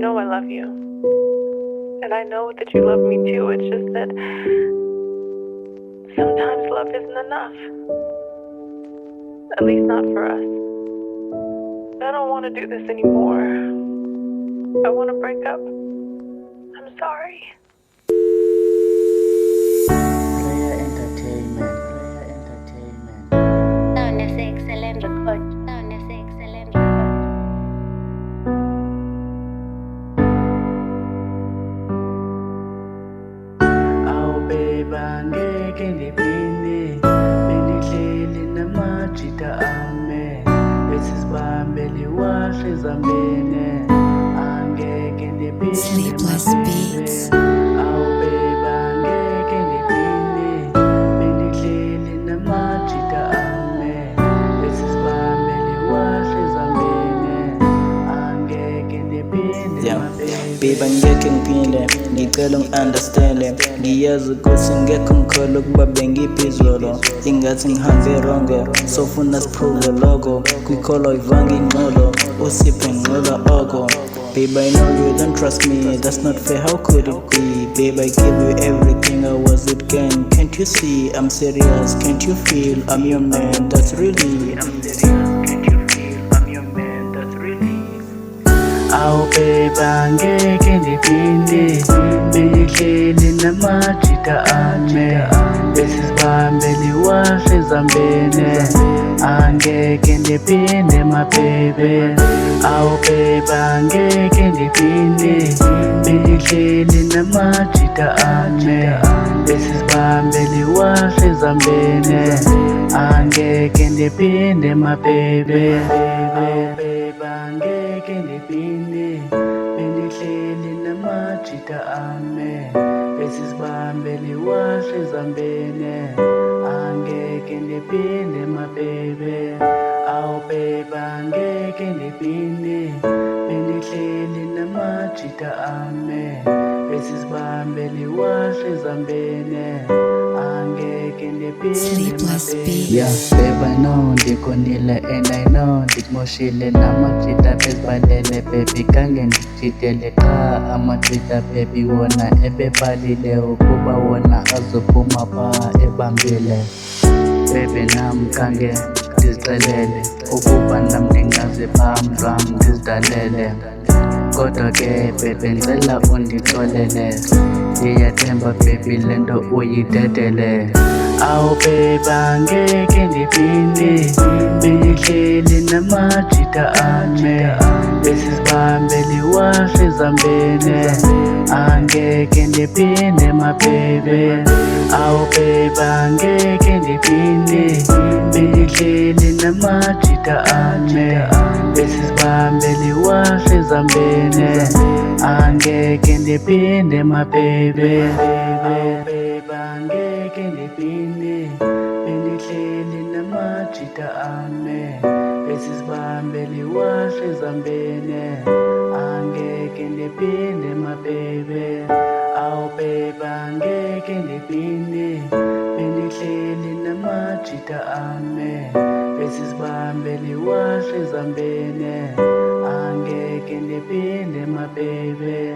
know I love you. And I know that you love me too. It's just that sometimes love isn't enough. At least not for us. I don't want to do this anymore. I want to break up. I'm sorry. Player Entertainment. Sound is excellent record. Sound is excellent record. Awu babe angeke ndiphinde bendihleli namajita ame besizibambe liwahle ezambene angeke ndiphinde Sleepless my baby. Beats. Awu babe angeke ndiphinde bendihleli namajita ame besizibambe liwahle ezambene angeke ndiphinde my baby. Babe angeke ngiphinde ngicela ungi-understande ngiyazi ukuthi ngekho ngikholwa ukuba bengiphizolo ingathi ngihambe rongo sofuna siphuze logo kwikholwa uyivanga ingxolo usiphe ngxola oko. Babe, I know you don't trust me, that's not fair, how could it be? Babe, I gave you everything, I was it gang. Can't you see, I'm serious, can't you feel, I'm your man, that's really I'm serious, can't you feel, I'm your man, that's really. Awu babe angeke ndiphinde bendihleli namajita ame besizibambe liwahle ezambene angeke ndiphinde my baby. Awu babe angeke ndiphinde bendihleli namajita ame besizibambe liwahle ezambene angeke ndiphinde my baby. Awu babe angeke ndiphinde bendihleli namajita ame besizibambe liwahle ezambene angeke ndiphinde my baby. Awu babe angeke ndiphinde bendihleli namajita ame besizibambe liwahle ezambene angeke ndiphinde Sleepless my baby. Beats. Yeah, babe, I know ndikonile and I know ndikumoshile namajita bezibalele baby kange ndichitele qha amajita baby wona ebebhalile ukuba wona azophuma pha ebambile. Baby nam kange ndizixelele ukuba nam ndingazibamba ndizidalele kodwa ke baby ndicela undixolele ndiyathemba baby le nto uyidedele. Awu babe angeke ndiphinde bendihleli namajita ame besizibambe liwahle ezambene angeke ndiphinde my baby. Awu babe angeke ndiphinde bendihleli namajita ame besizibambe liwahle ezambene angeke ndiphinde my baby. Awu babe angeke ndiphinde bendihleli namajita ame besizibambe liwahle ezambene angeke ndiphinde my baby. Awu babe angeke ndiphinde bendihleli namajita ame besizibambe liwahle ezambene angeke ndiphinde my baby.